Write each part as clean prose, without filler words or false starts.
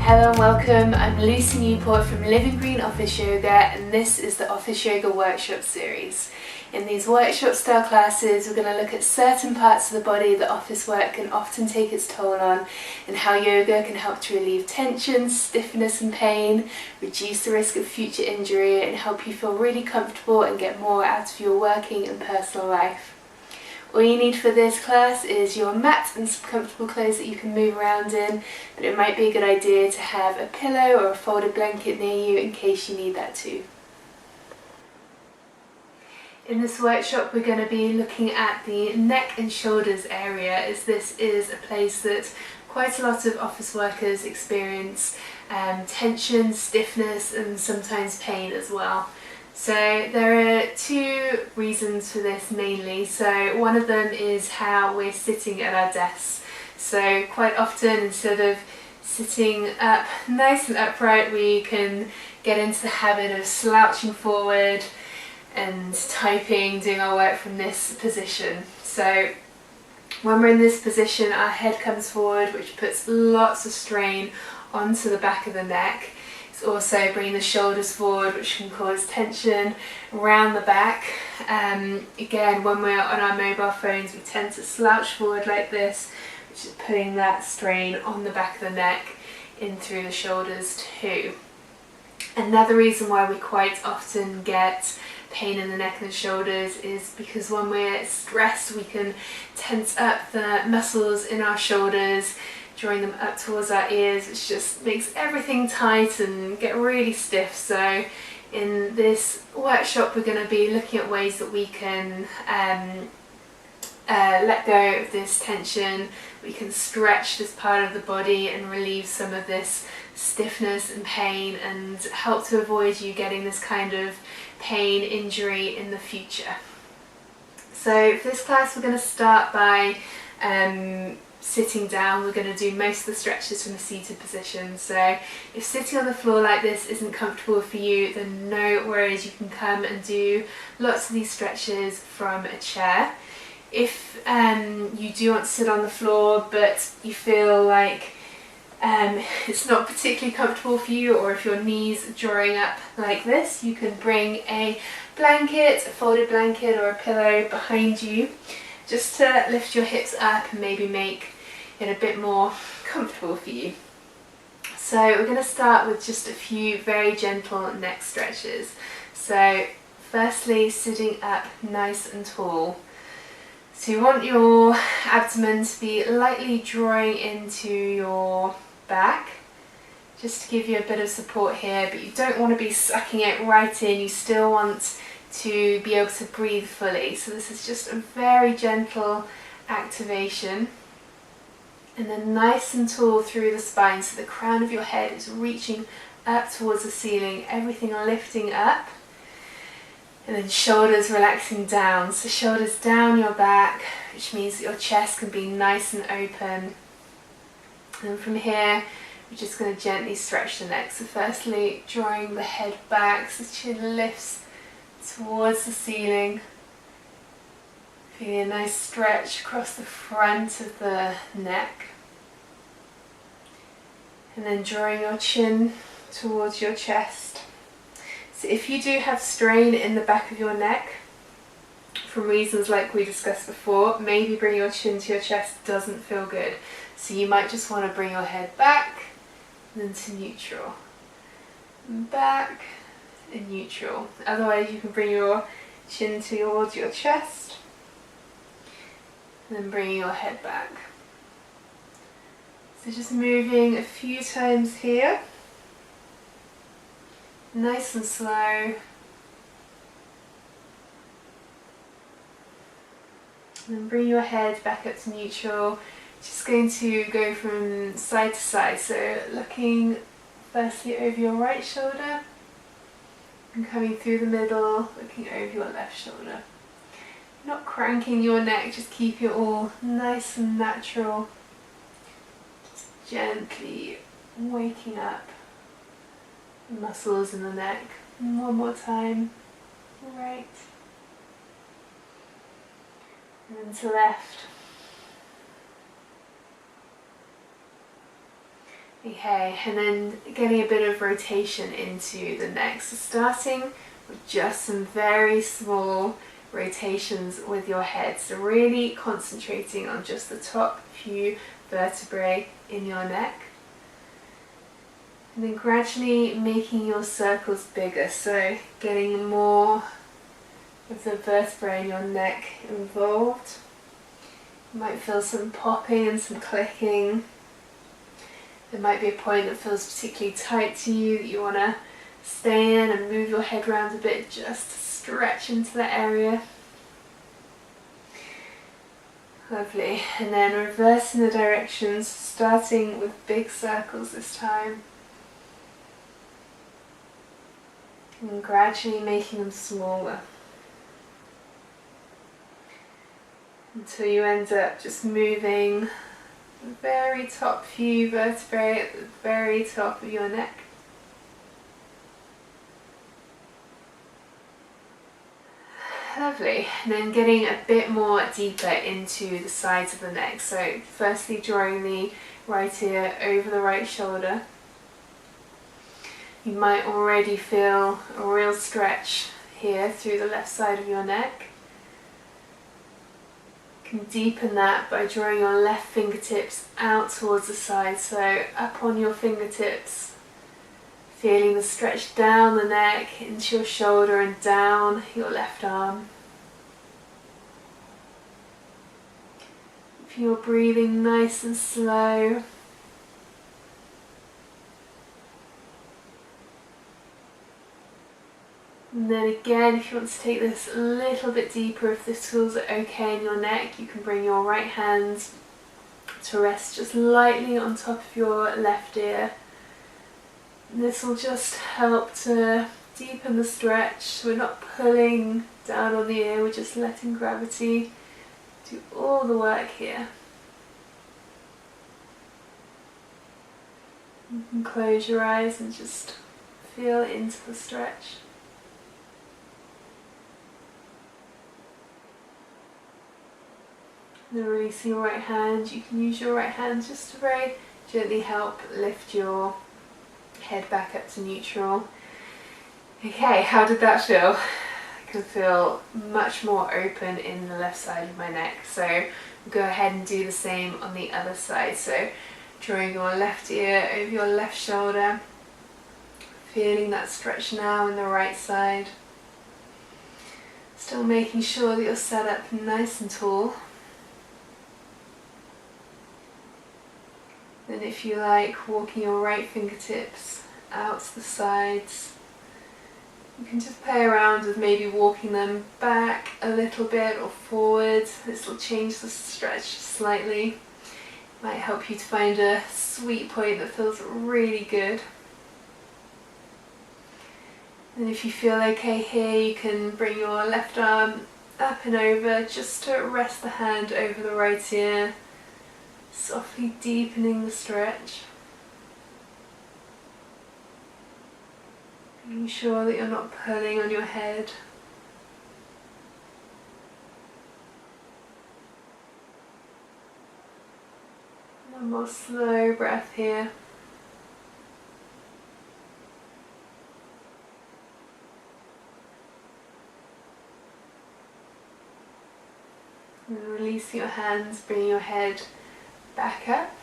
Hello and welcome, I'm Lucy Newport from Living Green Office Yoga, and this is the Office Yoga Workshop series. In these workshop style classes we're going to look at certain parts of the body that office work can often take its toll on, and how yoga can help to relieve tension, stiffness and pain, reduce the risk of future injury and help you feel really comfortable and get more out of your working and personal life. All you need for this class is your mat and some comfortable clothes that you can move around in, but it might be a good idea to have a pillow or a folded blanket near you in case you need that too. In this workshop we're going to be looking at the neck and shoulders area, as this is a place that quite a lot of office workers experience tension, stiffness and sometimes pain as well. So there are two reasons for this mainly. So one of them is how we're sitting at our desks. So quite often, instead of sitting up nice and upright, we can get into the habit of slouching forward and typing, doing our work from this position. So when we're in this position, our head comes forward, which puts lots of strain onto the back of the neck. It's also bringing the shoulders forward, which can cause tension around the back. Again, when we're on our mobile phones, we tend to slouch forward like this, which is putting that strain on the back of the neck in through the shoulders too. Another reason why we quite often get pain in the neck and the shoulders is because when we're stressed, we can tense up the muscles in our shoulders, drawing them up towards our ears, which just makes everything tight and get really stiff. So in this workshop we're going to be looking at ways that we can let go of this tension. We can stretch this part of the body and relieve some of this stiffness and pain and help to avoid you getting this kind of pain injury in the future. So for this class we're going to start by sitting down. We're going to do most of the stretches from a seated position. So if sitting on the floor like this isn't comfortable for you, then no worries, you can come and do lots of these stretches from a chair. If you do want to sit on the floor but you feel like it's not particularly comfortable for you, or if your knees are drawing up like this, you can bring a blanket, a folded blanket or a pillow behind you just to lift your hips up and maybe make it a bit more comfortable for you. So we're going to start with just a few very gentle neck stretches. So firstly, sitting up nice and tall. So you want your abdomen to be lightly drawing into your back, just to give you a bit of support here, but you don't want to be sucking it right in. You still want to be able to breathe fully. So this is just a very gentle activation. And then nice and tall through the spine, so the crown of your head is reaching up towards the ceiling, everything lifting up. And then shoulders relaxing down, so shoulders down your back, which means that your chest can be nice and open. And from here we're just going to gently stretch the neck. So firstly, drawing the head back so the chin lifts towards the ceiling. Feeling a nice stretch across the front of the neck. And then drawing your chin towards your chest. So if you do have strain in the back of your neck, from reasons like we discussed before, maybe bringing your chin to your chest doesn't feel good. So you might just want to bring your head back and then to neutral. Back and neutral. Otherwise you can bring your chin towards your chest and then bringing your head back. So just moving a few times here, nice and slow. And then bring your head back up to neutral. Just going to go from side to side, so looking firstly over your right shoulder and coming through the middle, looking over your left shoulder. Not cranking your neck, just keep it all nice and natural. Just gently waking up the muscles in the neck. And one more time. Right. And then to left. Okay, and then getting a bit of rotation into the neck. So starting with just some very small rotations with your head. So really concentrating on just the top few vertebrae in your neck. And then gradually making your circles bigger. So getting more of the vertebrae in your neck involved. You might feel some popping and some clicking. There might be a point that feels particularly tight to you that you want to stay in and move your head around a bit just to stretch into that area. Lovely. And then reversing the directions, starting with big circles this time. And gradually making them smaller. Until you end up just moving the very top few vertebrae at the very top of your neck. Lovely. And then getting a bit more deeper into the sides of the neck. So firstly drawing the right ear over the right shoulder. You might already feel a real stretch here through the left side of your neck. You can deepen that by drawing your left fingertips out towards the side, so up on your fingertips, feeling the stretch down the neck into your shoulder and down your left arm. If you're breathing nice and slow, and then again, if you want to take this a little bit deeper, if this feels okay in your neck, you can bring your right hand to rest just lightly on top of your left ear. And this will just help to deepen the stretch. So we're not pulling down on the ear, we're just letting gravity do all the work here. You can close your eyes and just feel into the stretch. And then releasing your right hand, you can use your right hand just to very gently help lift your head back up to neutral. Okay, how did that feel? I can feel much more open in the left side of my neck. So we'll go ahead and do the same on the other side. So drawing your left ear over your left shoulder, feeling that stretch now in the right side. Still making sure that you're set up nice and tall. Then if you like, walking your right fingertips out to the sides. You can just play around with maybe walking them back a little bit or forward. This will change the stretch slightly. Might help you to find a sweet point that feels really good. And if you feel okay here, you can bring your left arm up and over just to rest the hand over the right ear. Softly deepening the stretch. Making sure that you're not pulling on your head. One more slow breath here. And releasing your hands, bringing your head back up.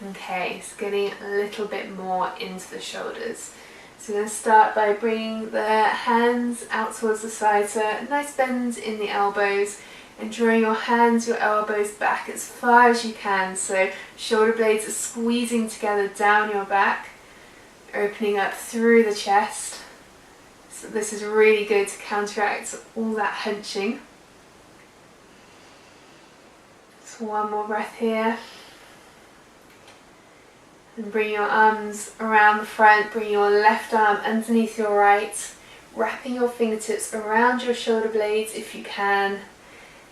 Okay, so getting a little bit more into the shoulders. So we're going to start by bringing the hands out towards the side, so a nice bend in the elbows, and drawing your hands, your elbows back as far as you can, so shoulder blades are squeezing together down your back, opening up through the chest. So this is really good to counteract all that hunching. So one more breath here. And bring your arms around the front, bring your left arm underneath your right, wrapping your fingertips around your shoulder blades if you can,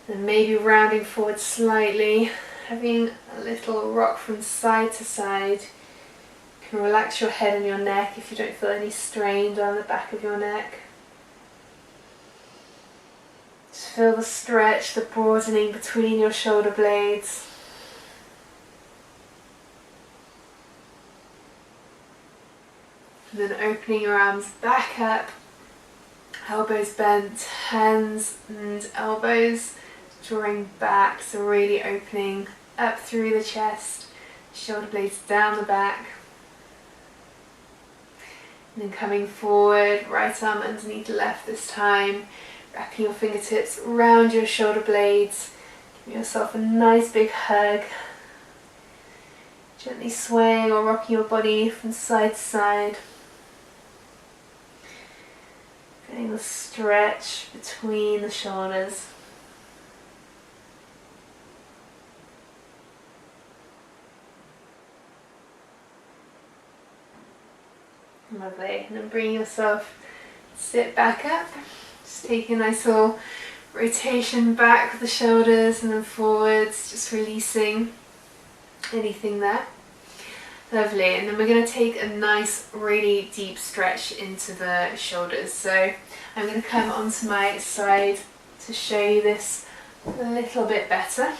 and maybe rounding forward slightly, having a little rock from side to side. You can relax your head and your neck if you don't feel any strain down the back of your neck. Just feel the stretch, the broadening between your shoulder blades. And then opening your arms back up, elbows bent, hands and elbows drawing back, so really opening up through the chest, shoulder blades down the back. And then coming forward, right arm underneath the left this time, wrapping your fingertips around your shoulder blades. Give yourself a nice big hug. Gently swaying or rocking your body from side to side. Getting the stretch between the shoulders. Lovely. And then bring yourself, sit back up. Just take a nice little rotation back with the shoulders and then forwards, just releasing anything there. Lovely. And then we're going to take a nice really deep stretch into the shoulders. So I'm going to come onto my side to show you this a little bit better.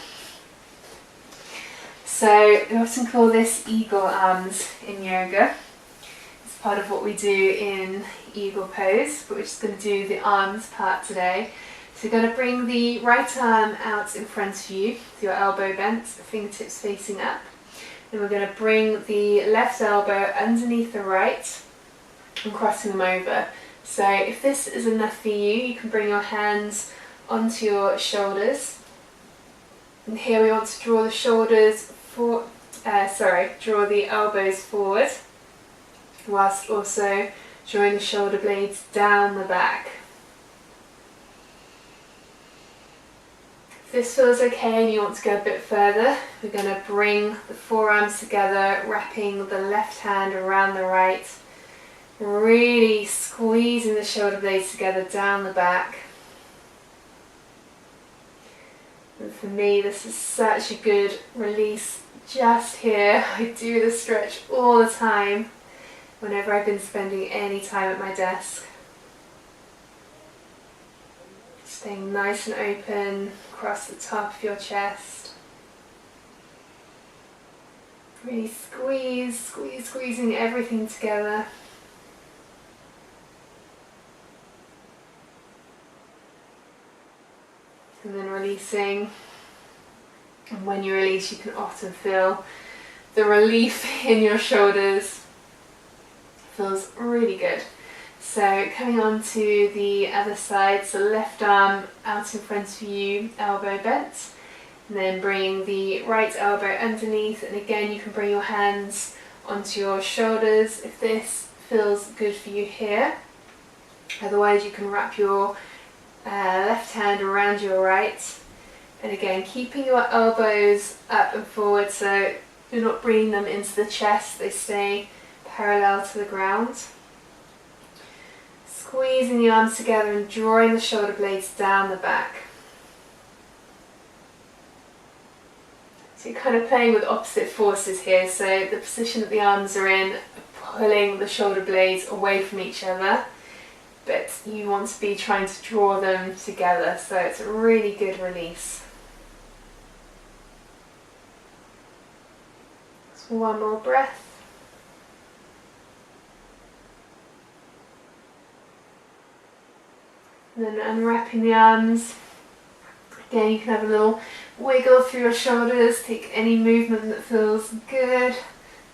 So we often call this eagle arms in yoga. It's part of what we do in eagle pose, but we're just going to do the arms part today. So you're going to bring the right arm out in front of you with your elbow bent, the fingertips facing up. Then we're going to bring the left elbow underneath the right and crossing them over. So if this is enough for you, you can bring your hands onto your shoulders. And here we want to draw the shoulders draw the elbows forward, whilst also drawing the shoulder blades down the back. If this feels okay and you want to go a bit further, we're going to bring the forearms together, wrapping the left hand around the right, really squeezing the shoulder blades together down the back. And for me, this is such a good release just here. I do this stretch all the time whenever I've been spending any time at my desk. Staying nice and open across the top of your chest. Really squeezing everything together. And then releasing. And when you release, you can often feel the relief in your shoulders. Feels really good. So coming on to the other side, so left arm out in front of you, elbow bent. And then bringing the right elbow underneath, and again you can bring your hands onto your shoulders if this feels good for you here. Otherwise you can wrap your left hand around your right, and again keeping your elbows up and forward so you're not bringing them into the chest, they stay parallel to the ground. Squeezing the arms together and drawing the shoulder blades down the back. So you're kind of playing with opposite forces here, so the position that the arms are in, pulling the shoulder blades away from each other, but you want to be trying to draw them together, so it's a really good release. Just one more breath. And then unwrapping the arms. Again, you can have a little wiggle through your shoulders, take any movement that feels good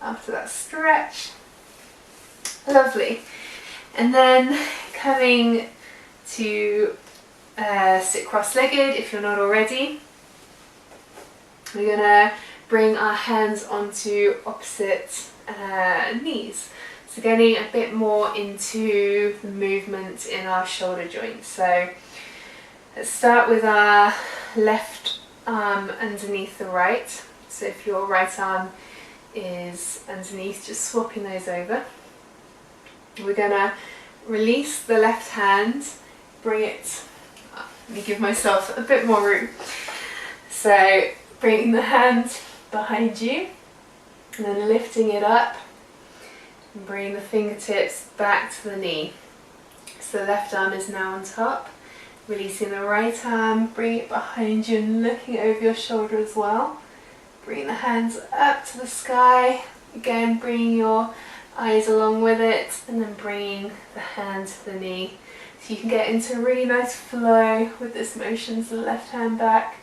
after that stretch. Lovely. And then coming to sit cross-legged if you're not already. We're going to bring our hands onto opposite knees. So getting a bit more into the movement in our shoulder joints. So let's start with our left arm underneath the right. So if your right arm is underneath, just swapping those over. We're going to release the left hand, bring it, let me give myself a bit more room. So bringing the hand behind you and then lifting it up and bringing the fingertips back to the knee. So the left arm is now on top, releasing the right arm, bring it behind you and looking over your shoulder as well. Bring the hands up to the sky, again bringing your eyes along with it, and then bringing the hand to the knee. So you can get into a really nice flow with this motion. So the left hand back,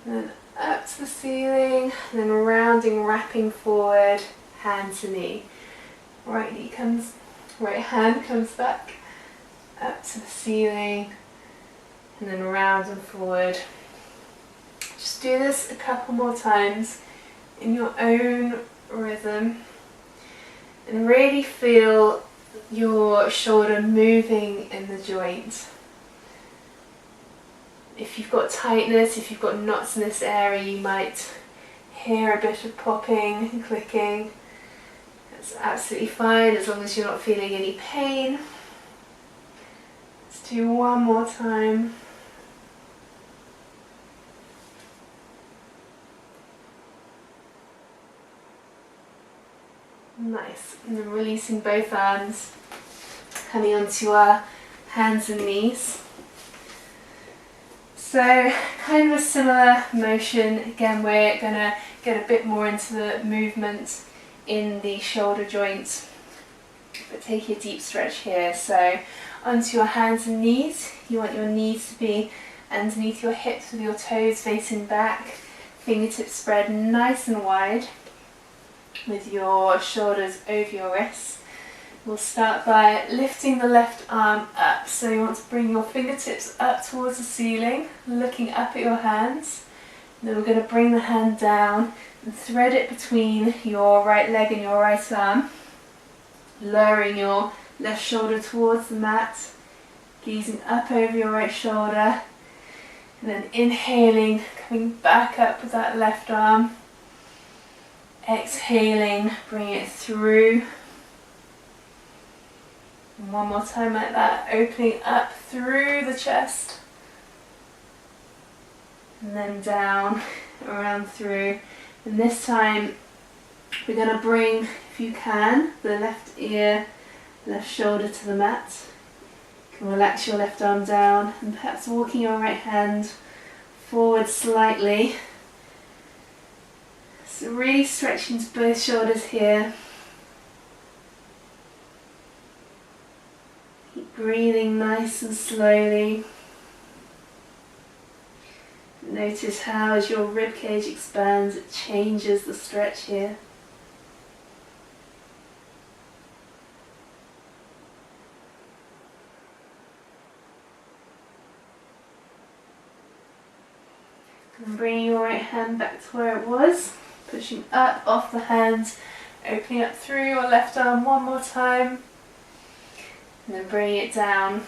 and then up to the ceiling, and then rounding, wrapping forward, hand to knee. Right hand comes back, up to the ceiling, and then round and forward. Just do this a couple more times in your own rhythm, and really feel your shoulder moving in the joint. If you've got tightness, if you've got knots in this area, you might hear a bit of popping and clicking. That's absolutely fine as long as you're not feeling any pain. Let's do one more time. Nice. And then releasing both arms, coming onto our hands and knees. So kind of a similar motion. Again, we're going to get a bit more into the movement in the shoulder joint, but take a deep stretch here. So onto your hands and knees. You want your knees to be underneath your hips with your toes facing back, fingertips spread nice and wide with your shoulders over your wrists. We'll start by lifting the left arm up. So you want to bring your fingertips up towards the ceiling, looking up at your hands. And then we're going to bring the hand down and thread it between your right leg and your right arm, lowering your left shoulder towards the mat, gazing up over your right shoulder, and then inhaling, coming back up with that left arm, exhaling, bring it through. And one more time like that, opening up through the chest, and then down, around through. And this time we're going to bring, if you can, the left ear, left shoulder to the mat. You can relax your left arm down and perhaps walking your right hand forward slightly. So really stretching to both shoulders here. Keep breathing nice and slowly. Notice how as your ribcage expands, it changes the stretch here. And bring your right hand back to where it was, pushing up off the hands, opening up through your left arm one more time, and then bring it down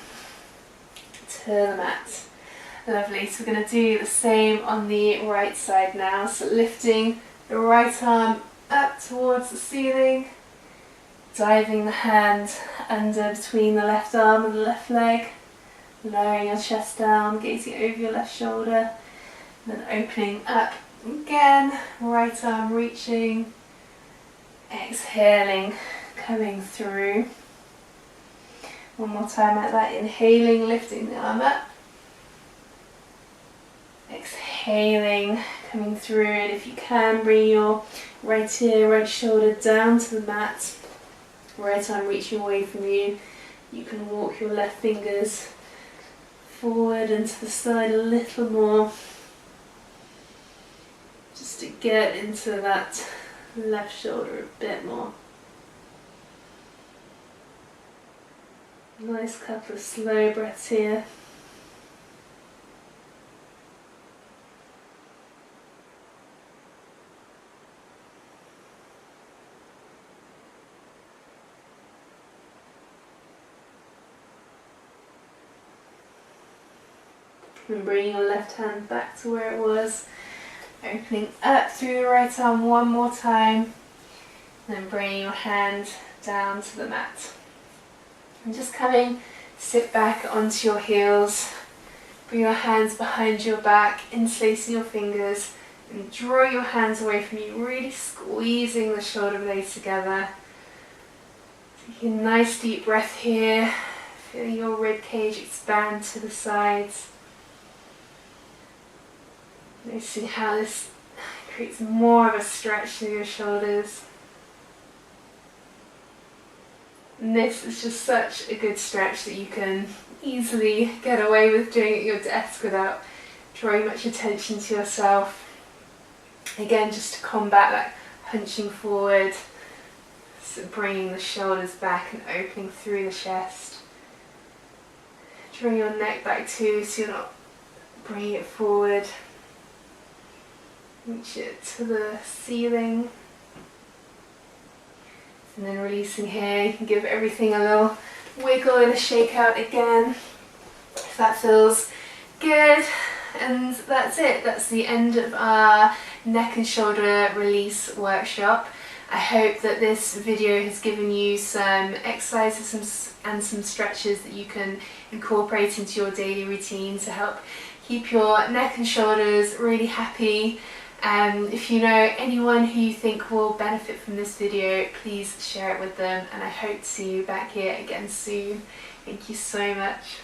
to the mat. Lovely, so we're going to do the same on the right side now. So lifting the right arm up towards the ceiling, diving the hand under between the left arm and the left leg, lowering your chest down, gazing over your left shoulder, and then opening up again, right arm reaching, exhaling, coming through. One more time like that, inhaling, lifting the arm up, exhaling, coming through, and if you can, bring your right ear, right shoulder down to the mat, right arm reaching away from you. You can walk your left fingers forward and to the side a little more, just to get into that left shoulder a bit more. Nice couple of slow breaths here. And bring your left hand back to where it was, opening up through the right arm one more time, and then bringing your hand down to the mat. And just coming, sit back onto your heels, bring your hands behind your back, interlacing your fingers, and draw your hands away from you, really squeezing the shoulder blades together. Taking a nice deep breath here, feeling your rib cage expand to the sides. Noticing how this creates more of a stretch through your shoulders. And this is just such a good stretch that you can easily get away with doing at your desk without drawing much attention to yourself. Again, just to combat that hunching forward, so bringing the shoulders back and opening through the chest. Drawing your neck back too, so you're not bringing it forward. Reach it to the ceiling. And then releasing here, you can give everything a little wiggle and a shake out again, if that feels good. And that's it, that's the end of our neck and shoulder release workshop. I hope that this video has given you some exercises and some stretches that you can incorporate into your daily routine to help keep your neck and shoulders really happy. If you know anyone who you think will benefit from this video, please share it with them, and I hope to see you back here again soon. Thank you so much.